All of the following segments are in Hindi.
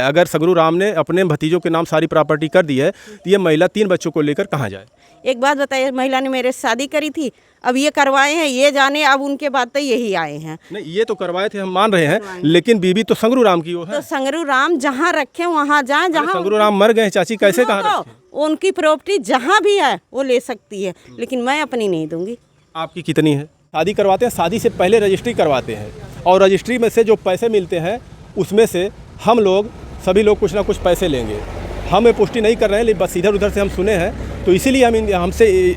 अगर संगरू राम ने अपने भतीजों के नाम सारी प्रॉपर्टी कर दी है तो ये महिला 3 बच्चों को लेकर कहाँ जाए? एक बात बताइए, महिला ने मेरे से शादी करी थी, अब ये करवाए हैं, ये जाने अब उनके बाद तो यही आए हैं। नहीं, ये तो करवाए थे, हम मान रहे हैं, लेकिन बीबी तो संगरू राम की वो है। तो संगरू राम जहाँ रखे वहाँ जाए, जहाँ संगरू राम मर गए चाची, कैसे कहाँ रखे? उनकी प्रॉपर्टी जहाँ भी है वो ले सकती है, लेकिन मैं अपनी नहीं दूंगी। आपकी कितनी है? शादी करवाते हैं, शादी से पहले रजिस्ट्री करवाते हैं और रजिस्ट्री में से जो पैसे मिलते हैं उसमें से हम लोग सभी लोग कुछ ना कुछ पैसे लेंगे। हम पुष्टि नहीं कर रहे हैं, लेकिन बस इधर उधर से हम सुने हैं, तो इसीलिए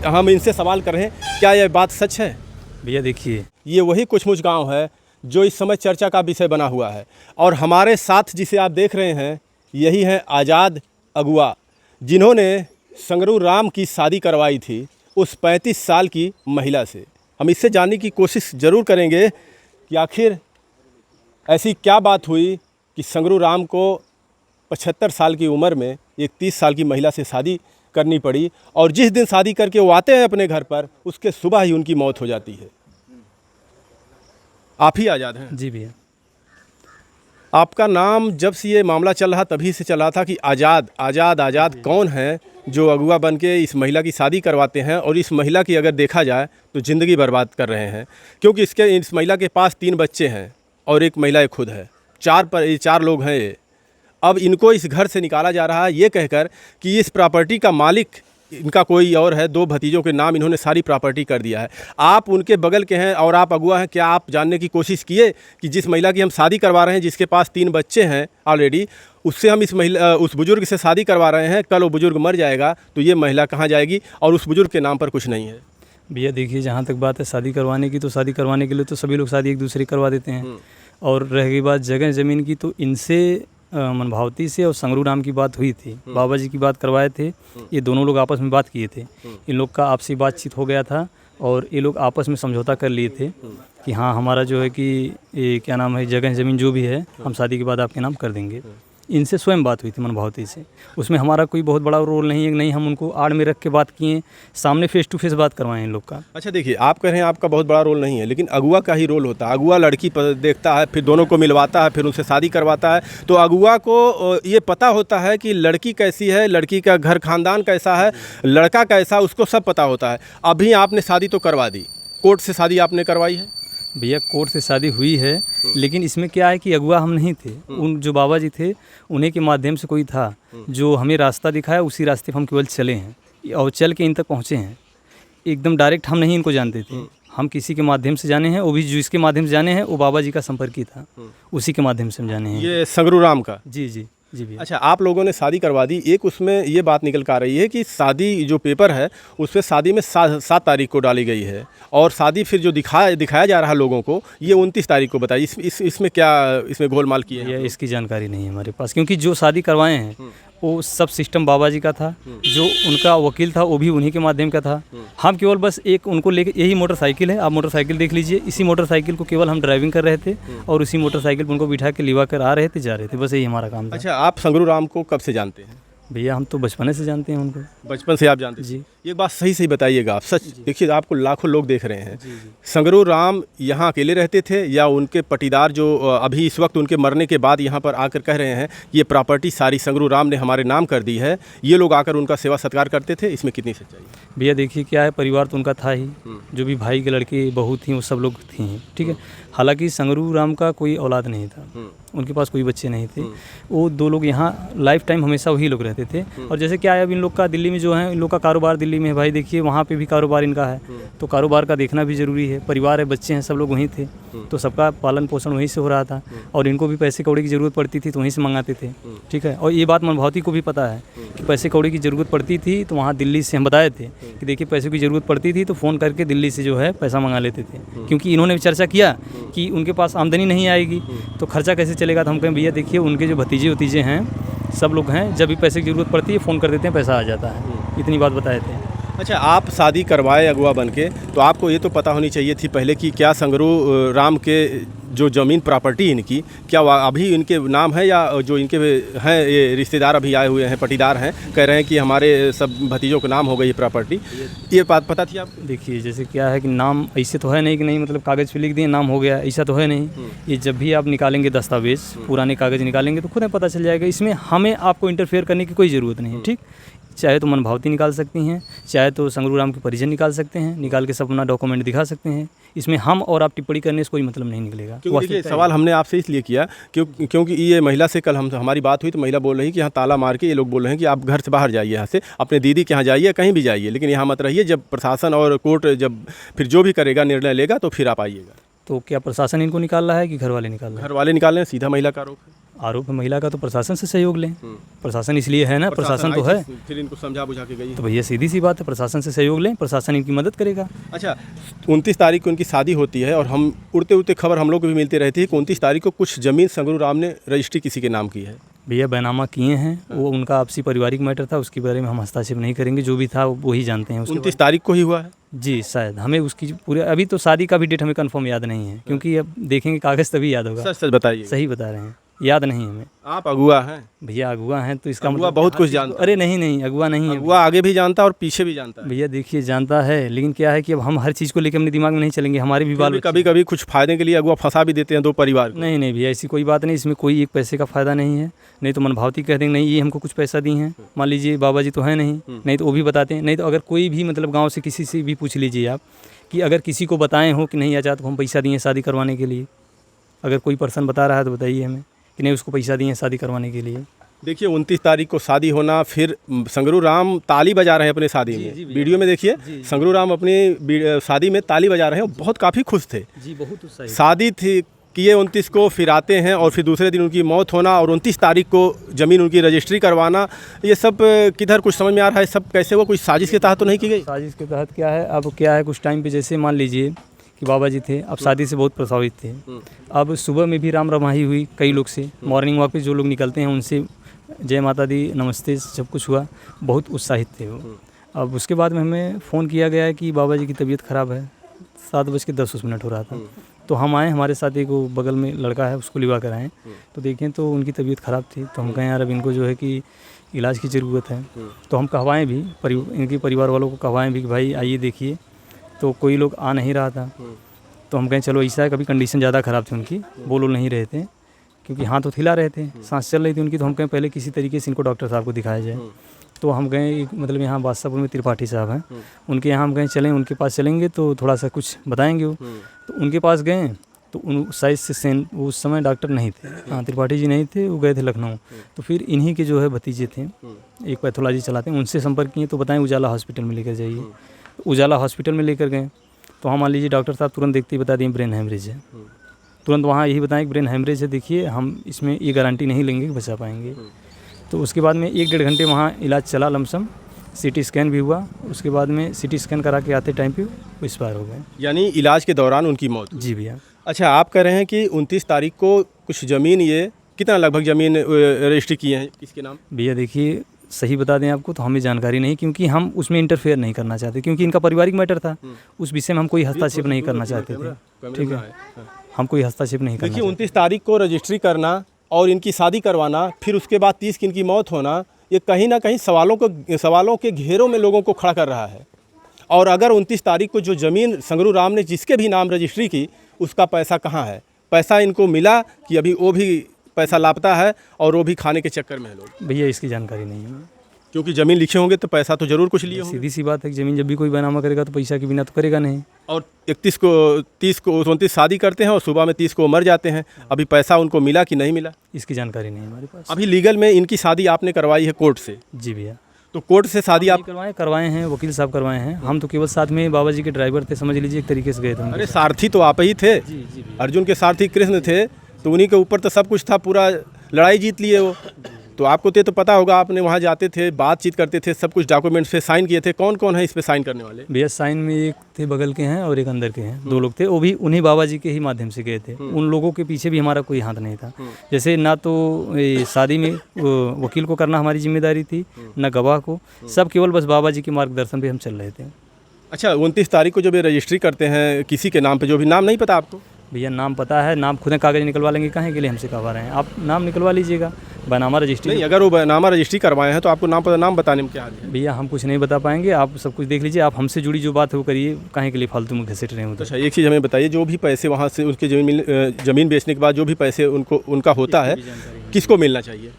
हम इनसे सवाल कर रहे हैं, क्या यह बात सच है? भैया देखिए, ये वही कुछ गांव है जो इस समय चर्चा का विषय बना हुआ है और हमारे साथ जिसे आप देख रहे हैं यही है आज़ाद अगुआ, जिन्होंने संगरू राम की शादी करवाई थी उस 35 साल की महिला से। हम इससे जानने की कोशिश ज़रूर करेंगे कि आखिर ऐसी क्या बात हुई कि संगरू राम को 75 साल की उम्र में एक 30 साल की महिला से शादी करनी पड़ी और जिस दिन शादी करके वो आते हैं अपने घर पर उसके सुबह ही उनकी मौत हो जाती है। आप ही आज़ाद हैं? जी भैया। आपका नाम जब से ये मामला चल रहा तभी से चला था कि आज़ाद आज़ाद आज़ाद कौन है जो अगुआ बन के इस महिला की शादी करवाते हैं और इस महिला की अगर देखा जाए तो ज़िंदगी बर्बाद कर रहे हैं, क्योंकि इस महिला के पास 3 बच्चे हैं और एक महिला खुद है। 4 लोग हैं ये। अब इनको इस घर से निकाला जा रहा है ये कहकर कि इस प्रॉपर्टी का मालिक इनका कोई और है, 2 भतीजों के नाम इन्होंने सारी प्रॉपर्टी कर दिया है। आप उनके बगल के हैं और आप अगुआ हैं, क्या आप जानने की कोशिश किए कि जिस महिला की हम शादी करवा रहे हैं, जिसके पास 3 बच्चे हैं ऑलरेडी, उससे हम उस बुजुर्ग से शादी करवा रहे हैं, कल वो बुजुर्ग मर जाएगा तो ये महिला कहाँ जाएगी और उस बुजुर्ग के नाम पर कुछ नहीं है? भैया देखिए, जहाँ तक बात है शादी करवाने की, तो शादी करवाने के लिए तो सभी लोग शादी एक दूसरे करवा देते हैं, और रह गई बात जगह ज़मीन की, तो इनसे मनभावती से और संगरू राम की बात हुई थी, बाबा जी की बात करवाए थे, ये दोनों लोग आपस में बात किए थे, इन लोग का आपसी बातचीत हो गया था और ये लोग आपस में समझौता कर लिए थे कि हाँ हमारा जो है कि ये क्या नाम है, जगह ज़मीन जो भी है हम शादी के बाद आपके नाम कर देंगे। इनसे स्वयं बात हुई थी मनभावती से, उसमें हमारा कोई बहुत बड़ा रोल नहीं है, नहीं हम उनको आड़ में रख के बात किए, सामने फेस टू फेस बात करवाएं इन लोग का। अच्छा देखिए, आप कह रहे हैं आपका बहुत बड़ा रोल नहीं है, लेकिन अगुआ का ही रोल होता है। अगुआ लड़की देखता है, फिर दोनों को मिलवाता है, फिर उनसे शादी करवाता है, तो अगुआ को ये पता होता है कि लड़की कैसी है, लड़की का घर खानदान कैसा है, लड़का कैसा, उसको सब पता होता है। अभी आपने शादी तो करवा दी, कोर्ट से शादी आपने करवाई है? भैया कोर्ट से शादी हुई है, लेकिन इसमें क्या है कि अगुआ हम नहीं थे, उन जो बाबा जी थे उन्हीं के माध्यम से कोई था जो हमें रास्ता दिखाया, उसी रास्ते पर हम केवल चले हैं और चल के इन तक पहुँचे हैं। एकदम डायरेक्ट हम नहीं इनको जानते थे, हम किसी के माध्यम से जाने हैं, वो भी जिसके माध्यम से जाने हैं वो बाबा जी का संपर्क ही था, उसी के माध्यम से हम जाने हैं। ये संगरू राम का? जी जी जी भैया। अच्छा, आप लोगों ने शादी करवा दी, एक उसमें ये बात निकल कर आ रही है कि शादी जो पेपर है उस पर शादी में 7 तारीख को डाली गई है और शादी फिर जो दिखाया जा रहा है लोगों को ये 29 तारीख को बताइए। इसमें क्या इसमें गोलमाल किए हैं? इसकी जानकारी नहीं है हमारे पास, क्योंकि जो शादी करवाए हैं वो सब सिस्टम बाबा जी का था, जो उनका वकील था वो भी उन्हीं के माध्यम का था। हम केवल बस एक उनको लेके, यही मोटरसाइकिल है, आप मोटरसाइकिल देख लीजिए, इसी मोटरसाइकिल को केवल हम ड्राइविंग कर रहे थे और उसी मोटरसाइकिल पर उनको बिठा के लिवा कर आ रहे थे, जा रहे थे, बस यही हमारा काम था। अच्छा, आप संगरू राम को कब से जानते हैं? भैया हम तो बचपन से जानते हैं उनको। बचपन से आप जानते हैं जी। ये बात सही बताइएगा आप, सच देखिए, आपको लाखों लोग देख रहे हैं। संगरू राम यहाँ अकेले रहते थे या उनके पटीदार जो अभी इस वक्त उनके मरने के बाद यहाँ पर आकर कह रहे हैं ये प्रॉपर्टी सारी संगरू राम ने हमारे नाम कर दी है, ये लोग आकर उनका सेवा सत्कार करते थे, इसमें कितनी सच्चाई? भैया देखिए क्या है, परिवार तो उनका था ही, जो भी भाई के लड़के बहू थी वो सब लोग थी, ठीक है। हालांकि संगरू राम का कोई औलाद नहीं था, उनके पास कोई बच्चे नहीं थे, वो 2 लोग यहाँ लाइफ टाइम हमेशा वही लोग रहते थे। और जैसे क्या है, अब इन लोग का दिल्ली में जो है, इन लोग का कारोबार दिल्ली में है, भाई देखिए वहाँ पे भी कारोबार इनका है, तो कारोबार का देखना भी ज़रूरी है, परिवार है, बच्चे हैं, सब लोग वहीं थे, तो सबका पालन पोषण वहीं से हो रहा था और इनको भी पैसे कौड़ी की ज़रूरत पड़ती थी तो वहीं से मंगाते थे, ठीक है। और ये बात मनभावती को भी पता है कि पैसे कौड़ी की ज़रूरत पड़ती थी तो वहाँ दिल्ली से हम बताए थे कि देखिए पैसे की ज़रूरत पड़ती थी तो फ़ोन करके दिल्ली से जो है पैसा मंगा लेते थे, क्योंकि इन्होंने भी चर्चा किया कि उनके पास आमदनी नहीं आएगी तो खर्चा कैसे चलेगा। तो हम कहें भैया देखिए उनके जो भतीजे हैं सब लोग हैं, जब भी पैसे की ज़रूरत पड़ती है फ़ोन कर देते हैं, पैसा आ जाता है, इतनी बात बताए थे। अच्छा, आप शादी करवाए अगुआ बन के, तो आपको ये तो पता होनी चाहिए थी पहले कि क्या संगरू राम के जो ज़मीन प्रॉपर्टी इनकी, क्या अभी इनके नाम है या जो इनके हैं ये रिश्तेदार अभी आए हुए हैं, पटीदार हैं, कह रहे हैं कि हमारे सब भतीजों के नाम हो गई ये प्रॉपर्टी, ये बात पता थी आपको? देखिए जैसे क्या है कि नाम ऐसे तो है नहीं कि नहीं मतलब कागज़ पे लिख दिए नाम हो गया, ऐसा तो है नहीं। ये जब भी आप निकालेंगे दस्तावेज़, पुराने कागज़ निकालेंगे तो खुद में पता चल जाएगा। इसमें हमें आपको इंटरफेयर करने की कोई ज़रूरत नहीं है, ठीक। चाहे तो मनभावती निकाल सकती हैं, चाहे तो संगरू राम के परिजन निकाल सकते हैं, निकाल के सब अपना डॉक्यूमेंट दिखा सकते हैं। इसमें हम और आप टिप्पणी करने से कोई मतलब नहीं निकलेगा। क्योंकि देखिए सवाल हमने आपसे इसलिए किया क्योंकि ये महिला से कल हमारी बात हुई तो महिला बोल रही कि यहाँ ताला मार के ये लोग बोल रहे हैं कि आप घर से बाहर जाइए, यहाँ से अपने दीदी के यहाँ जाइए, कहीं भी जाइए, लेकिन यहाँ मत रहिए। जब प्रशासन और कोर्ट जब फिर जो भी करेगा, निर्णय लेगा, तो फिर आप आइएगा। तो क्या प्रशासन इनको निकाल रहा है कि घर वाले निकाल रहे हैं? घर वाले निकाल रहे हैं, सीधा महिला का आरोप है। आरोप है महिला का, तो प्रशासन से सहयोग लें। प्रशासन इसलिए है ना, प्रशासन तो है, फिर इनको समझा बुझा के गई। तो भैया सीधी सी बात है, प्रशासन से सहयोग लें, प्रशासन इनकी मदद करेगा। अच्छा, 29 तारीख को उनकी शादी होती है और हम उड़ते उड़ते खबर हम लोग को भी मिलती रहती है कि 29 तारीख को कुछ ज़मीन संगरू राम ने रजिस्ट्री किसी के नाम की है। भैया बैनामा किए हैं, वो उनका आपसी पारिवारिक मैटर था, उसके बारे में हम हस्तक्षेप नहीं करेंगे, जो भी था वो ही जानते हैं। 29 तारीख को ही हुआ है जी, शायद हमें उसकी पूरे अभी तो शादी का भी डेट हमें कंफर्म याद नहीं है, क्योंकि अब देखेंगे कागज़ तभी याद होगा। सच सच बताइए। सही बता रहे हैं, याद नहीं हमें। आप अगुआ हैं भैया अगुआ हैं तो इसका अगुआ मतलब बहुत कुछ जानता है। अरे नहीं अगुआ नहीं है अगुआ आगे भी जानता है और पीछे भी जानता है। भैया। देखिए जानता है, लेकिन क्या है कि अब हम हर चीज़ को लेकर अपने दिमाग में नहीं चलेंगे, हमारे भी बाल कभी कभी कुछ फायदे के लिए अगुआ फंसा भी देते हैं दो परिवार को। नहीं भैया ऐसी कोई बात नहीं, इसमें कोई एक पैसे का फ़ायदा नहीं है। नहीं तो मनभावती कह देंगे नहीं ये हमको कुछ पैसा दी हैं, मान लीजिए बाबा जी तो है नहीं तो वो भी बताते हैं। नहीं तो अगर कोई भी मतलब गाँव से किसी से भी पूछ लीजिए आप कि अगर किसी को बताएं हो कि नहीं आजाद को हम पैसा दिए शादी करवाने के लिए, अगर कोई पर्सन बता रहा है तो बताइए हमें कि नहीं उसको पैसा दिए शादी करवाने के लिए। देखिए 29 तारीख को शादी होना, फिर संगरू राम ताली बजा रहे हैं अपने शादी में। वीडियो में देखिए संगरू राम अपनी शादी में ताली बजा रहे हैं, बहुत काफ़ी खुश थे जी, बहुत उत्साहित। शादी थी किए 29 को, फिर आते हैं और फिर दूसरे दिन उनकी मौत होना और 29 तारीख को ज़मीन उनकी रजिस्ट्री करवाना, ये सब किधर कुछ समझ में आ रहा है? सब कैसे वो कोई साजिश के तहत तो नहीं की गई? साजिश के तहत क्या है, अब क्या है कुछ टाइम पे जैसे मान लीजिए कि बाबा जी थे, अब शादी से बहुत प्रभावित थे। अब सुबह में भी राम रमाही हुई कई लोग से, मॉर्निंग वॉक पे जो लोग निकलते हैं उनसे जय माता दी नमस्ते सब कुछ हुआ, बहुत उत्साहित थे वो। अब उसके बाद में हमें फ़ोन किया गया है कि बाबा जी की तबीयत ख़राब है, 7:10 हो रहा था। तो हम आए, हमारे साथ एक वो बगल में लड़का है उसको लिवा कर आए, तो देखें तो उनकी तबीयत ख़राब थी। तो हम कहें यार अब इनको जो है कि इलाज की ज़रूरत है, तो हम कहवाएँ भी इनके परिवार वालों को कहवाएँ भी कि भाई आइए देखिए, तो कोई लोग आ नहीं रहा था। तो हम कहें चलो ऐसा है, कभी कंडीशन ज़्यादा ख़राब थी उनकी, बोल नहीं रहे थे क्योंकि हाथ तो हिला रहे थे, सांस चल रही थी उनकी। तो हम कहें पहले किसी तरीके से इनको डॉक्टर साहब को दिखाया जाए। तो हम गए, मतलब यहाँ बादशाहपुर में त्रिपाठी साहब हैं, उनके यहाँ हम कहें चलें, उनके पास चलेंगे तो थोड़ा सा कुछ बताएंगे वो। तो उनके पास गए तो उन साइज से उस समय डॉक्टर नहीं थे, हाँ त्रिपाठी जी नहीं थे, वो गए थे लखनऊ। तो फिर इन्हीं के जो है भतीजे थे, एक पैथोलॉजी चलाते हैं, उनसे संपर्क किए तो बताएं उजाला हॉस्पिटल में लेकर जाइए। तो उजाला हॉस्पिटल में लेकर गए तो हम मान लीजिए डॉक्टर साहब तुरंत देखते ही बता दिए ब्रेन हेमरेज है। तुरंत वहाँ यही बताएं कि ब्रेन हेमरेज है, देखिए हम इसमें ये गारंटी नहीं लेंगे कि बचा पाएंगे। तो उसके बाद में 1-1.5 घंटे वहाँ इलाज चला लमसम, सीटी स्कैन भी हुआ। उसके बाद में सीटी स्कैन करा के आते टाइम पे वो एक्सपायर हो गए। यानी इलाज के दौरान उनकी मौत? जी भैया। अच्छा, आप कह रहे हैं कि 29 तारीख को कुछ ज़मीन, ये कितना लगभग ज़मीन रजिस्ट्री किए हैं किसके नाम? भैया देखिए सही बता दें आपको तो हमें जानकारी नहीं, क्योंकि हम उसमें इंटरफेयर नहीं करना चाहते, क्योंकि इनका पारिवारिक मैटर था, उस विषय में हम कोई हस्तक्षेप नहीं करना चाहते थे। ठीक है, हम कोई हस्तक्षेप नहीं करना। देखिए 29 तारीख को रजिस्ट्री करना और इनकी शादी करवाना, फिर उसके बाद 30 की इनकी मौत होना, ये कहीं ना कहीं सवालों के घेरों में लोगों को खड़ा कर रहा है। और अगर 29 तारीख को जो ज़मीन संगरू राम ने जिसके भी नाम रजिस्ट्री की, उसका पैसा कहाँ है? पैसा इनको मिला कि अभी वो भी पैसा लापता है और वो भी खाने के चक्कर में है लोग? भैया इसकी जानकारी नहीं है, क्योंकि ज़मीन लिखे होंगे तो पैसा तो ज़रूर कुछ लिए होंगे। सीधी सी बात है कि ज़मीन जब भी कोई बैनामा करेगा तो पैसा के बिना तो करेगा नहीं। और 30 को 29 शादी करते हैं और सुबह में 30 को मर जाते हैं। अभी पैसा उनको मिला कि नहीं मिला, इसकी जानकारी नहीं हमारे पास। अभी लीगल में इनकी शादी आपने करवाई है कोर्ट से? जी भैया। तो कोर्ट से शादी आप करवाए हैं, वकील साहब करवाए हैं, हम तो केवल साथ में बाबा जी के ड्राइवर थे, समझ लीजिए एक तरीके से गए थे। अरे सारथी तो आप ही थे। जी अर्जुन के सारथी कृष्ण थे, तो उन्हीं के ऊपर तो सब कुछ था, पूरा लड़ाई जीत लिए वो। तो आपको तो पता होगा, आपने वहाँ जाते थे, बातचीत करते थे, सब कुछ डॉक्यूमेंट्स पे साइन किए थे। कौन कौन है इस पे साइन करने वाले? भैया साइन में एक थे बगल के हैं और एक अंदर के हैं, 2 लोग थे, वो भी उन्हीं बाबा जी के ही माध्यम से गए थे। उन लोगों के पीछे भी हमारा कोई हाथ नहीं था। जैसे ना तो शादी में वकील को करना हमारी जिम्मेदारी थी, ना गवाह को, सब केवल बस बाबा जी के मार्गदर्शन पे हम चल रहे थे। अच्छा, 29 तारीख को जब ये रजिस्ट्री करते हैं किसी के नाम पे, जो भी नाम नहीं पता आपको? भैया नाम पता है, नाम खुद कागज़ निकलवा लेंगे, काहे के लिए हमसे करवा रहे हैं? आप नाम निकलवा लीजिएगा, बैनामा रजिस्ट्री। नहीं, अगर वो बैनामा रजिस्ट्री करवाए हैं तो आपको नाम बताने में क्या हार्ज है? भैया हम कुछ नहीं बता पाएंगे, आप सब कुछ देख लीजिए, आप हमसे जुड़ी जो बात है वो करिए, काहे के लिए फालतू में घसीट रहे हो? तो अच्छा, एक चीज़ हमें बताइए, जो भी पैसे वहाँ से उनके ज़मीन बेचने के बाद जो भी पैसे उनका होता है, किसको मिलना चाहिए?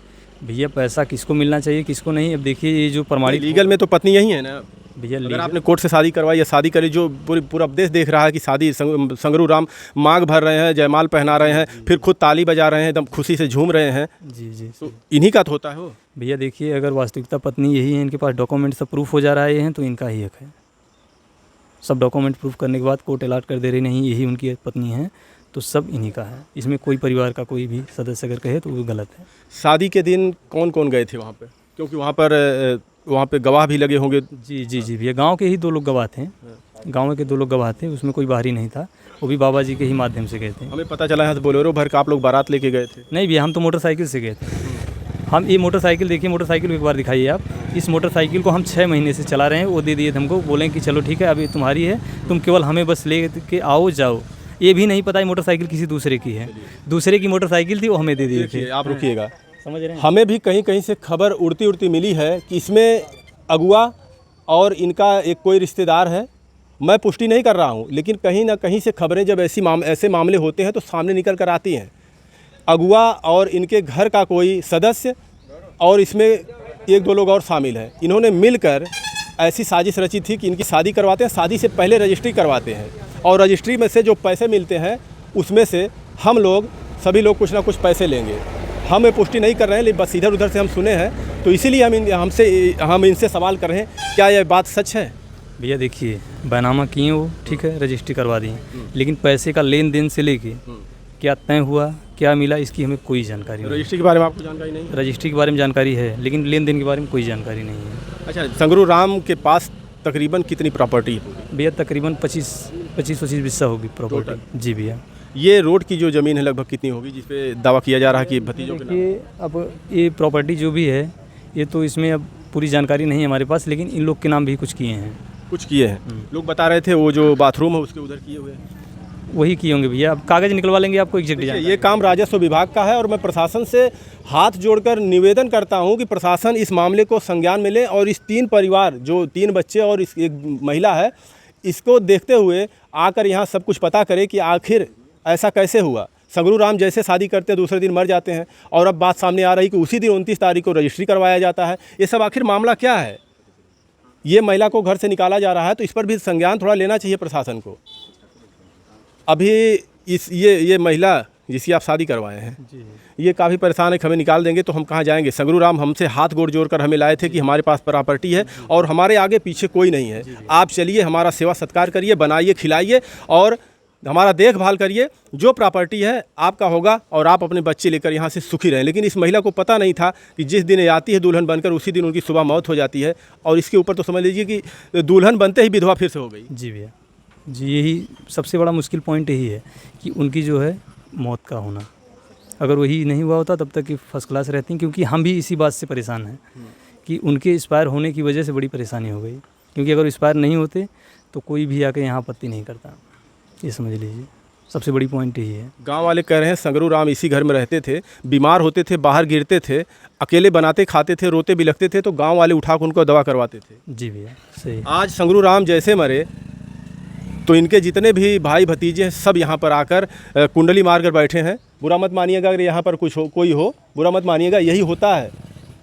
भैया पैसा किसको मिलना चाहिए, किसको नहीं? अब देखिए ये जो प्रमाणित लीगल में तो पत्नी यही है ना भैया, अगर आपने कोर्ट से शादी करवाई या शादी करी, जो पूरा देश देख रहा है कि शादी संगरू राम मांग भर रहे हैं, जयमाल पहना रहे हैं, फिर खुद ताली बजा रहे हैं, एकदम खुशी से झूम रहे हैं। जी जी तो इन्हीं का तो होता है वो। भैया देखिए, अगर वास्तविकता पत्नी यही है, इनके पास डॉक्यूमेंट सब प्रूफ हो जा रहा है, तो इनका ही हक है। सब डॉक्यूमेंट प्रूफ करने के बाद कोर्ट अलाट कर दे रही नहीं यही उनकी पत्नी है, तो सब इन्हीं का है। इसमें कोई परिवार का कोई भी सदस्य अगर कहे तो वो गलत है। शादी के दिन कौन कौन गए थे वहाँ पे? क्योंकि वहाँ पे गवाह भी लगे होंगे। जी जी जी भैया, गांव के ही 2 लोग गवाह थे, गांव के 2 लोग गवाह थे, उसमें कोई बाहरी नहीं था, वो भी बाबा जी के ही माध्यम से गए थे। हमें पता चला है तो बोलेरो भर का आप लोग बारात लेके गए थे? नहीं भैया, हम तो मोटरसाइकिल से गए थे। हम ये मोटरसाइकिल देखिए, मोटरसाइकिल को एक बार दिखाइए आप। इस मोटरसाइकिल को हम 6 महीने से चला रहे हैं, वो दे दिए थे हमको, बोलें कि चलो ठीक है अब ये तुम्हारी है, तुम केवल हमें बस ले के आओ जाओ। ये भी नहीं पता है मोटरसाइकिल किसी दूसरे की है, दूसरे की मोटरसाइकिल थी, वो हमें दे दिए थे। आप रुकिएगा, समझ रहे हैं? हमें भी कहीं कहीं से खबर उड़ती मिली है कि इसमें अगुआ और इनका एक कोई रिश्तेदार है। मैं पुष्टि नहीं कर रहा हूँ, लेकिन कहीं ना कहीं से खबरें जब ऐसे मामले होते हैं तो सामने निकल कर आती हैं। अगुआ और इनके घर का कोई सदस्य और इसमें 1-2 लोग और शामिल हैं। इन्होंने मिलकर ऐसी साजिश रची थी कि इनकी शादी करवाते हैं, शादी से पहले रजिस्ट्री करवाते हैं, और रजिस्ट्री में से जो पैसे मिलते हैं उसमें से हम लोग सभी लोग कुछ ना कुछ पैसे लेंगे। हम पुष्टि नहीं कर रहे हैं, लेकिन बस इधर उधर से हम सुने हैं, तो इसीलिए हम इनसे सवाल कर रहे हैं, क्या यह बात सच है? भैया देखिए, बैनामा किए वो, ठीक है, रजिस्ट्री करवा दी, लेकिन पैसे का लेन देन से लेके क्या तय हुआ, क्या मिला, इसकी हमें कोई जानकारी नहीं। रजिस्ट्री के बारे में आपको जानकारी नहीं? रजिस्ट्री के बारे में जानकारी है, लेकिन लेन देन के बारे में कोई जानकारी नहीं है। अच्छा, संगरू राम के पास तकरीबन कितनी प्रॉपर्टी है? भैया तकरीबन 25-25 बिस्सा होगी प्रॉपर्टी। जी भैया। ये रोड की जो ज़मीन है लगभग कितनी होगी जिस पे दावा किया जा रहा है कि भतीजों के नाम? देखिए, अब ये प्रॉपर्टी जो भी है, ये तो इसमें अब पूरी जानकारी नहीं है हमारे पास, लेकिन इन लोग के नाम भी कुछ किए हैं। कुछ किए हैं, लोग बता रहे थे वो जो बाथरूम है उसके उधर किए हुए हैं। वही किए होंगे भैया, अब कागज़ निकलवा लेंगे आपको एग्जैक्ट जानकारी। ये काम राजस्व विभाग का है, और मैं प्रशासन से हाथ जोड़कर निवेदन करता हूं कि प्रशासन इस मामले को संज्ञान में ले, और इस 3 परिवार, जो 3 बच्चे और इस एक महिला है, इसको देखते हुए आकर यहाँ सब कुछ पता करे कि आखिर ऐसा कैसे हुआ। संगरू राम जैसे शादी करते हैं दूसरे दिन मर जाते हैं, और अब बात सामने आ रही कि उसी दिन 29 तारीख को रजिस्ट्री करवाया जाता है। ये सब आखिर मामला क्या है? ये महिला को घर से निकाला जा रहा है, तो इस पर भी संज्ञान थोड़ा लेना चाहिए प्रशासन को। अभी ये महिला जिसकी आप शादी करवाए हैं, ये काफ़ी परेशान है कि हमें निकाल देंगे तो हम कहाँ जाएंगे। संगरू राम हमसे हाथ जोड़ कर हमें लाए थे कि हमारे पास प्रॉपर्टी है और हमारे आगे पीछे कोई नहीं है, आप चलिए हमारा सेवा सत्कार करिए, बनाइए, खिलाइए और हमारा देखभाल करिए, जो प्रॉपर्टी है आपका होगा और आप अपने बच्चे लेकर यहाँ से सुखी रहें। लेकिन इस महिला को पता नहीं था कि जिस दिन ये आती है दुल्हन बनकर, उसी दिन उनकी सुबह मौत हो जाती है, और इसके ऊपर तो समझ लीजिए कि दुल्हन बनते ही विधवा फिर से हो गई। जी भैया जी, यही सबसे बड़ा मुश्किल पॉइंट यही है कि उनकी जो है मौत का होना, अगर वही नहीं हुआ होता तब तक कि फर्स्ट क्लास रहती, क्योंकि हम भी इसी बात से परेशान हैं कि उनके एक्सपायर होने की वजह से बड़ी परेशानी हो गई, क्योंकि अगर एक्सपायर नहीं होते तो कोई भी आके यहाँ आपत्ति नहीं करता, ये समझ लीजिए सबसे बड़ी पॉइंट यही है। गांव वाले कह रहे हैं संगरू राम इसी घर में रहते थे, बीमार होते थे, बाहर गिरते थे, अकेले बनाते खाते थे, रोते बिलखते थे, तो गांव वाले उठाकर उनको दवा करवाते थे। जी भैया सही। आज संगरू राम जैसे मरे तो इनके जितने भी भाई भतीजे हैं सब यहाँ पर आकर कुंडली मार कर बैठे हैं। बुरा मत मानिएगा अगर यहाँ पर कोई हो, बुरा मत मानिएगा, यही होता है।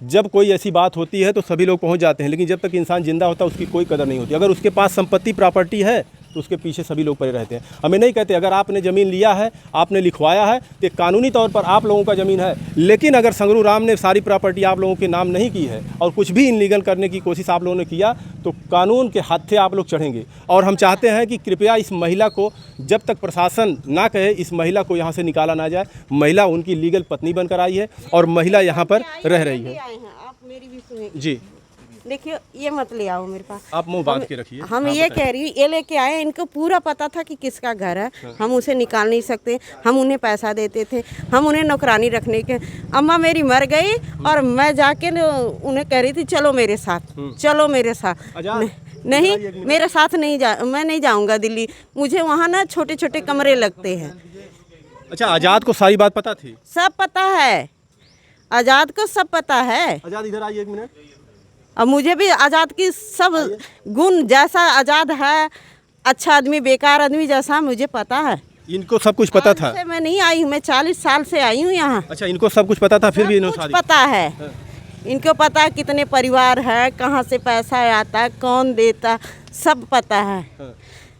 जब कोई ऐसी बात होती है तो सभी लोग पहुँच जाते हैं, लेकिन जब तक इंसान जिंदा होता है उसकी कोई कदर नहीं होती। अगर उसके पास संपत्ति प्रॉपर्टी है तो उसके पीछे सभी लोग पड़े रहते हैं। हमें नहीं कहते अगर आपने ज़मीन लिया है, आपने लिखवाया है, तो कानूनी तौर पर आप लोगों का ज़मीन है, लेकिन अगर संगरू राम ने सारी प्रॉपर्टी आप लोगों के नाम नहीं की है और कुछ भी इनलीगल करने की कोशिश आप लोगों ने किया तो कानून के हाथे आप लोग चढ़ेंगे। और हम चाहते हैं कि कृपया इस महिला को, जब तक प्रशासन ना कहे, इस महिला को यहाँ से निकाला ना जाए। महिला उनकी लीगल पत्नी बनकर आई है और महिला यहाँ पर रह रही है। आप मेरी भी सुनिए जी देखिए, ये मत ले आओ मेरे पास, आप मुंह बांध के रखिए। हम ये कह रही हूँ, ये लेके आए, इनको पूरा पता था कि किसका घर है, हम उसे निकाल नहीं सकते। हम उन्हें पैसा देते थे, हम उन्हें नौकरानी रखने के। अम्मा मेरी मर गई और मैं जाके उन्हें कह रही थी चलो मेरे साथ, चलो मेरे साथ। नहीं, मेरे साथ नहीं मैं नहीं जाऊँगा दिल्ली, मुझे वहाँ ना छोटे छोटे कमरे लगते हैं, अच्छा, आज़ाद को सारी बात पता थी? सब पता है, आज़ाद को सब पता है। आज़ाद इधर आइए 1 मिनट। अब मुझे भी आज़ाद की सब गुण, जैसा आज़ाद है, अच्छा आदमी बेकार आदमी जैसा, मुझे पता है। इनको सब कुछ पता था? से मैं नहीं आई हूँ, मैं 40 साल से आई हूँ यहाँ। अच्छा, इनको सब कुछ पता था, फिर भी इन्होंने कुछ शादी? पता है, इनको पता है कितने परिवार है, कहाँ से पैसा आता है, कौन देता, सब पता है।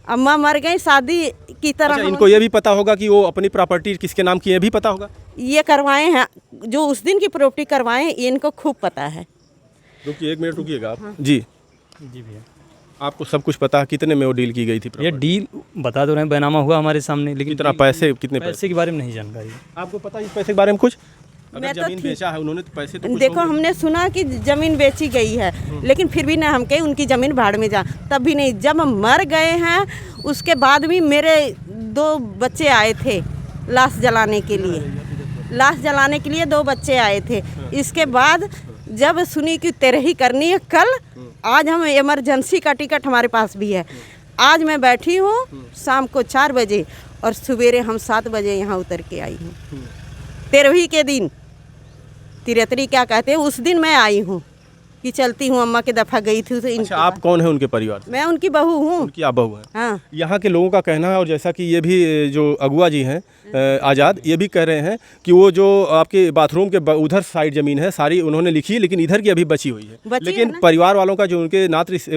अम्मा मर गई शादी की तरह। अच्छा, इनको ये भी पता होगा कि वो अपनी प्रॉपर्टी किसके नाम की है, भी पता होगा? ये करवाए हैं, जो उस दिन की प्रॉपर्टी करवाए हैं, इनको खूब पता है। रुकिए 1 मिनट, रुकिएगा आप। जी जी भैया, आपको सब कुछ पता है? कितने में वो डील की गई थी? ये डील बता तो रहे हैं, बैनामा हुआ हमारे सामने, लेकिन कितना पैसे, कितने पैसे के बारे में नहीं जानकारी। आपको पता है इस पैसे के बारे में कुछ? अगर मैं तो जमीन थी। बेचा है उन्होंने तो पैसे तो कुछ देखो, होंगे। हमने सुना कि जमीन बेची गई है, लेकिन फिर भी ना हम कहे उनकी ज़मीन भाड़ में जा, तब भी नहीं। जब मर गए हैं उसके बाद भी मेरे 2 बच्चे आए थे लाश जलाने के लिए, 2 बच्चे आए थे। इसके बाद जब सुनी कि तेरे ही करनी है, कल आज हम इमरजेंसी का टिकट हमारे पास भी है, आज मैं बैठी हूँ शाम को 4 बजे और सवेरे हम 7 बजे यहाँ उतर के आई हूँ। 13वीं के दिन, तिरतरी क्या कहते हैं, उस दिन मैं आई हूँ कि चलती हूँ, अम्मा के दफ़ा गई थी। अच्छा, आप कौन है उनके परिवार से? मैं उनकी बहू हूँ। उनकी आप बहू हैं? हाँ, यहाँ के लोगों का कहना है, और जैसा कि ये भी जो अगुआ जी हैं आज़ाद, ये भी कह रहे हैं कि वो जो आपके बाथरूम के उधर साइड ज़मीन है सारी उन्होंने लिखी, लेकिन इधर की अभी बची हुई है। बची लेकिन है ना? परिवार वालों का, जो उनके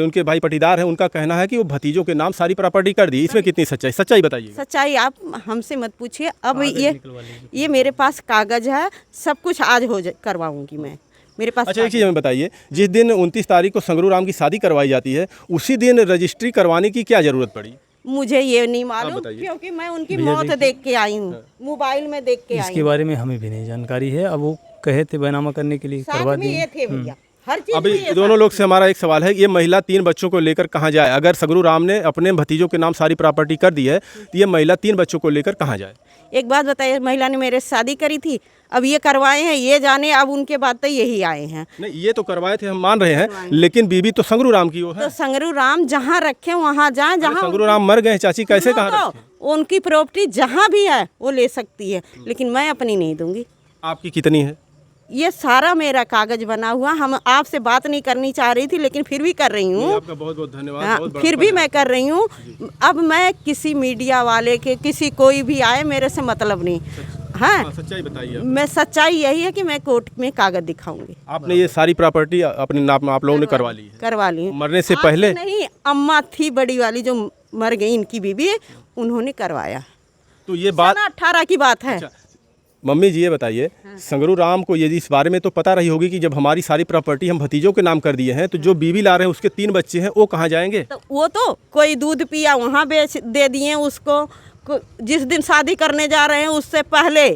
उनके भाई पटीदार हैं, उनका कहना है कि वो भतीजों के नाम सारी प्रॉपर्टी कर दी। इसमें कितनी सच्चाई? सच्चाई बताइए। सच्चाई आप हमसे मत पूछिए। अब ये मेरे पास कागज़ है, सब कुछ आज करवाऊँगी मैं, मेरे पास। अच्छा, एक चीज़ हमें बताइए, जिस दिन 29 तारीख को संगरू राम की शादी करवाई जाती है, उसी दिन रजिस्ट्री करवाने की क्या ज़रूरत पड़ी? मुझे ये नहीं मालूम, बताइए। क्योंकि मैं उनकी मौत देख के आई हूँ, मोबाइल में देख के आई इसके हूँ। बारे में हमें भी नहीं जानकारी है। अब वो कहे थे बैनामा करने के लिए, करवा साथ में दिए। ये थे भैया, हर चीज़ अभी में ये दोनों लोग से हमारा एक सवाल है, ये महिला 3 बच्चों को लेकर कहाँ जाए? अगर सगरू राम ने अपने भतीजों के नाम सारी प्रॉपर्टी कर दी है, तो ये महिला 3 बच्चों को लेकर कहाँ जाए? एक बात बताइए, महिला ने मेरे से शादी करी थी, अब ये करवाए हैं, ये जाने, अब उनके बाद तो यही आए हैं। नहीं, ये तो करवाए थे, हम मान रहे हैं, लेकिन बीबी तो संगरू राम की वो है। तो संगरू राम जहाँ रखे वहाँ जाए, जहाँ संगरू राम मर गए चाची, कैसे कहाँ तो रखे? उनकी प्रॉपर्टी जहाँ भी है वो ले सकती है, लेकिन मैं अपनी नहीं दूंगी। आपकी कितनी है? ये सारा मेरा कागज बना हुआ। हम आपसे बात नहीं करनी चाह रही थी, लेकिन फिर भी कर रही हूँ। आपका बहुत बहुत धन्यवाद। हाँ, बहुत बड़ा फिर भी मैं कर रही हूँ। अब मैं किसी मीडिया वाले के, किसी कोई भी आए, मेरे से मतलब नहीं। हाँ, सच्चाई बताइए। मैं सच्चाई यही है कि मैं कोर्ट में कागज दिखाऊंगी। आपने ये सारी प्रॉपर्टी अपने नाम आप लोगों ने करवा ली है? करवा ली। मरने से आज पहले? नहीं, अम्मा थी बड़ी वाली जो मर गई, इनकी बीबी, उन्होंने करवाया। तो ये बात 18 की बात है। मम्मी जी ये बताइए, संगरू राम को यदि इस बारे में तो पता रही होगी कि जब हमारी सारी प्रॉपर्टी हम भतीजों के नाम कर दिए हैं, तो जो बीवी ला रहे हैं उसके 3 बच्चे हैं, वो कहाँ जाएंगे? तो वो तो कोई दूध पिया वहाँ बेच दे दिए उसको, जिस दिन शादी करने जा रहे हैं उससे पहले,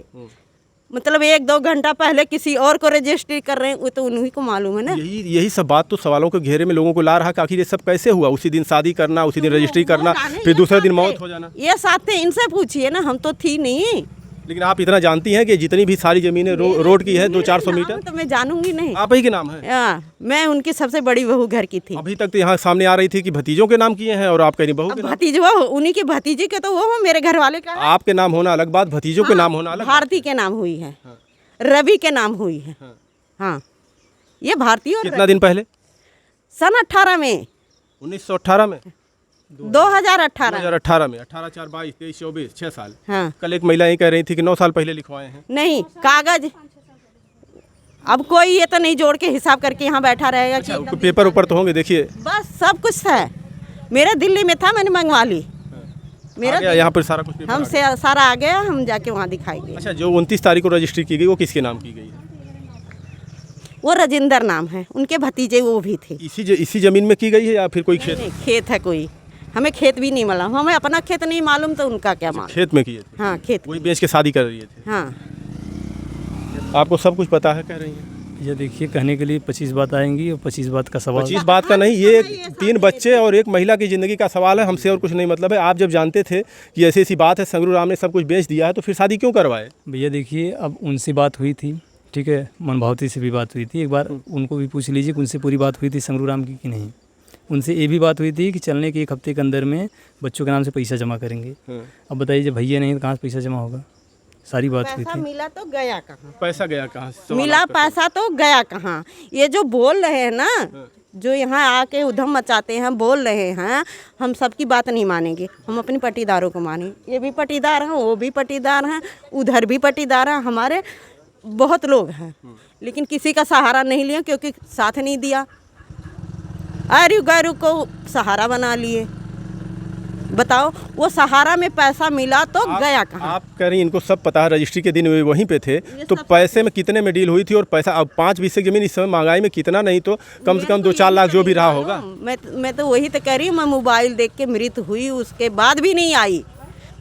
मतलब 1-2 घंटा पहले किसी और को रजिस्ट्री कर रहे हैं, वो तो उन्हीं को मालूम है ना। यही सब बात तो सवालों के घेरे में लोगों को ला रहा कि आखिर ये सब कैसे हुआ? उसी दिन शादी करना, उसी दिन रजिस्ट्री करना, फिर दूसरे दिन मौत हो जाना। ये साथ थे, इनसे पूछिए ना, हम तो थी नहीं। लेकिन आप इतना जानती हैं कि जितनी भी सारी ज़मीनें रोड की है 200-400 मीटर, तो मैं जानूंगी नहीं। आप ही के नाम है? हाँ, मैं उनकी सबसे बड़ी बहू घर की थी। अभी तक तो यहाँ सामने आ रही थी कि भतीजों के नाम किए हैं, और आप कह रही बहू के नाम। भतीजवा उन्हीं के भतीजे के, तो वो मेरे घर वाले का है। आपके नाम होना अलग बात, भतीजों के नाम होना अलग बात। भारती के नाम हुई है, रवि के नाम हुई है। हाँ, ये भारती। और कितना दिन पहले? सन 18 में, 1918 में, 2018। 2018 में, 18, 4, 22, 23, 24, 6 साल। हाँ, कल एक महिला ये कह रही थी कि 9 साल पहले लिखवाए हैं। नहीं कागज, अब कोई ये तो नहीं जोड़ के हिसाब करके यहाँ बैठा रहेगा कि अच्छा, पेपर ऊपर तो होंगे, देखिए बस सब कुछ है। मेरे दिल्ली में था, मैंने मंगवा ली। मेरा यहाँ पर सारा कुछ पेपर आ हमसे सारा आ गया, हम जाके वहाँ दिखाएंगे। गया। अच्छा, जो 29 तारीख को रजिस्ट्री की गई वो किसके नाम की गई है? वो राजेंद्र नाम है, उनके भतीजे वो भी थे। इसी जमीन में की गई है या फिर कोई खेत? नहीं, खेत है कोई, हमें खेत भी नहीं मालूम, हमें अपना खेत नहीं मालूम, तो उनका क्या मालूम। खेत में किए थे? हाँ, खेत। वही बेच के शादी कर रही थे? हाँ, आपको सब कुछ पता है कह रही हैं? ये देखिए, कहने के लिए 25 बात आएंगी और 25 बात का सवाल। 25 बात का नहीं, ये 3 बच्चे और एक महिला की ज़िंदगी का सवाल है, हमसे और कुछ नहीं मतलब है। आप जब जानते थे कि ऐसी ऐसी बात है, संगरू राम ने सब कुछ बेच दिया है, तो फिर शादी क्यों करवाए? भैया देखिए, अब उनसे बात हुई थी, ठीक है, मनभावती से भी बात हुई थी। एक बार उनको भी पूछ लीजिए कि उनसे पूरी बात हुई थी संगरू राम की कि नहीं। उनसे ये भी बात हुई थी कि चलने के 1 हफ्ते के अंदर में बच्चों के नाम से पैसा जमा करेंगे। अब बताइए, जब भैया नहीं तो कहाँ से पैसा जमा होगा? सारी बात हुई पैसा थी। मिला तो गया कहाँ? पैसा गया कहाँ? सवाल मिला आपका। पैसा तो गया कहाँ? ये जो बोल रहे हैं ना, जो यहाँ आके उधम मचाते हैं, बोल रहे हैं, हम सबकी बात नहीं मानेंगे, हम अपनी पटीदारों को मानेंगे। ये भी पटीदार हैं, वो भी पटीदार हैं, उधर भी पटीदार हैं, हमारे बहुत लोग हैं, लेकिन किसी का सहारा नहीं लिया क्योंकि साथ नहीं दिया। आरू गैरू को सहारा बना लिए। बताओ, वो सहारा में पैसा मिला तो गया कहाँ? आप कह रही इनको सब पता है, रजिस्ट्री के दिन वे वहीं पे थे, तो पैसे में कितने में डील हुई थी? और पैसा अब 5 बीस ज़मीन इस समय महंगाई में कितना नहीं तो कम से कम 2-4 लाख जो भी रहा होगा। मैं तो वही तो कह रही हूँ, मैं मोबाइल देख के मृत्यु हुई, उसके बाद भी नहीं आई।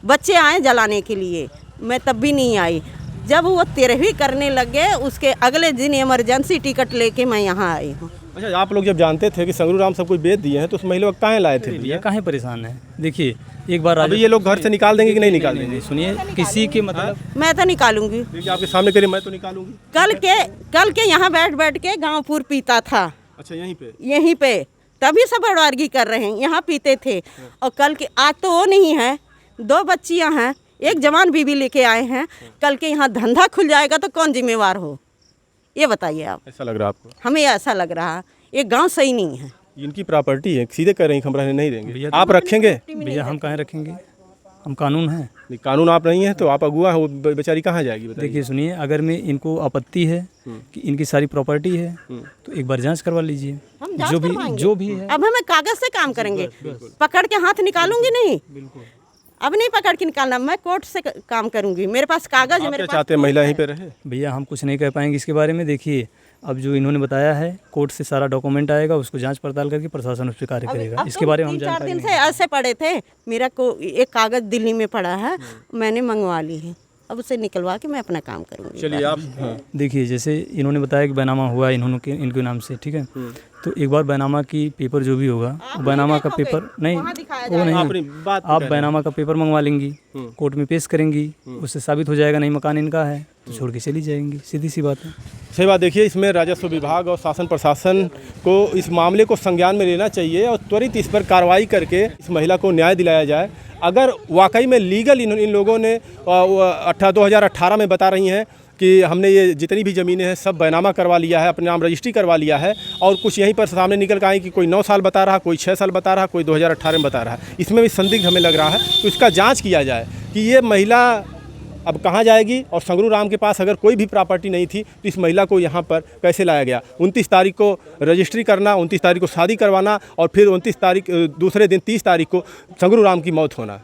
बच्चे आए जलाने के लिए, मैं तब भी नहीं आई। जब वो 13वीं करने लगे, उसके अगले दिन इमरजेंसी टिकट लेके मैं यहाँ आई हूँ। अच्छा, आप लोग जब जानते थे कि संगरू राम सब कुछ बेच दिए हैं तो उस महिला को कहाँ लाए थे? भैया काहे परेशान है? देखिए, एक बार अभी ये लोग घर से निकाल देंगे कि नहीं निकाल देंगे? सुनिए, किसी के मतलब मैं तो निकालूंगी। देखिए आपके सामने करिए, मैं तो निकालूंगी। कल के यहाँ बैठ बैठ के गाँव पूर पीता था, अच्छा, यहीं पे तभी सब बड़वारगी कर रहे हैं, यहाँ पीते थे। और कल के आज तो वो नहीं है, 2 बच्चियाँ हैं, एक जवान बीबी लेके आए हैं। कल के यहाँ धंधा खुल जाएगा तो कौन जिम्मेवार हो, ये बताइए आप। ऐसा लग रहा है आपको? हमें ऐसा लग रहा, ये गांव सही नहीं है। इनकी प्रॉपर्टी है, सीधे कह रही हैं, हम रहने नहीं देंगे। भैया आप रखेंगे? भैया हम कहाँ रखेंगे? हम कानून हैं। नहीं, कानून आप नहीं है तो आप अगुआ हैं, वो बेचारी कहाँ जाएगी बताइए? देखिए सुनिए, अगर में इनको आपत्ति है कि इनकी सारी प्रॉपर्टी है तो एक बार जांच करवा लीजिए, हम जांच जो करवाएंगे। भी है। अब हमें कागज से काम करेंगे, पकड़ के हाथ निकालूंगी नहीं। अब नहीं पकड़ के निकालना, मैं कोर्ट से काम करूंगी। मेरे पास कागज है, आप मेरे क्या पास चाहते हैं महिला यहीं पे रहे? भैया हम कुछ नहीं कह पाएंगे इसके बारे में। देखिए, अब जो इन्होंने बताया है, कोर्ट से सारा डॉक्यूमेंट आएगा, उसको जांच पड़ताल करके प्रशासन उस पर कार्य करेगा। इसके बारे में हम 3-4 जानकारी दिन नहीं। से ऐसे पड़े थे। मेरा को एक कागज दिल्ली में पड़ा है, मैंने मंगवा ली है, अब उसे निकलवा के मैं अपना काम करूंगी। चलिए आप। हाँ। देखिए, जैसे इन्होंने बताया कि बैनामा हुआ इनके नाम से, ठीक है, तो एक बार बैनामा की पेपर जो भी होगा, बैनामा का पेपर नहीं, वो नहीं, अपनी बात आप बैनामा का पेपर मंगवा लेंगी, कोर्ट में पेश करेंगी, उससे साबित हो जाएगा नहीं मकान इनका है तो छोड़ के चली जाएंगी, सीधी सी बात है। सही बात। देखिए, इसमें राजस्व विभाग और शासन प्रशासन को इस मामले को संज्ञान में लेना चाहिए और त्वरित इस पर कार्रवाई करके इस महिला को न्याय दिलाया जाए। अगर वाकई में लीगल इन लोगों ने 2018 में बता रही हैं कि हमने ये जितनी भी ज़मीनें हैं सब बैनामा करवा लिया है, अपने नाम रजिस्ट्री करवा लिया है, और कुछ यहीं पर सामने निकल कर आए कि कोई 9 साल बता रहा, कोई 6 साल बता रहा, कोई 2018 में बता रहा है, इसमें भी संदिग्ध हमें लग रहा है। तो इसका जांच किया जाए कि ये महिला अब कहाँ जाएगी, और संगरू राम के पास अगर कोई भी प्रॉपर्टी नहीं थी तो इस महिला को यहाँ पर कैसे लाया गया। 29 तारीख को रजिस्ट्री करना, 29 तारीख को शादी करवाना, और फिर 29 तारीख दूसरे दिन 30 तारीख को संगरू राम की मौत होना।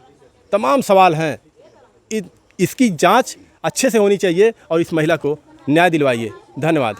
तमाम सवाल हैं, इसकी जांच अच्छे से होनी चाहिए और इस महिला को न्याय दिलवाइए। धन्यवाद।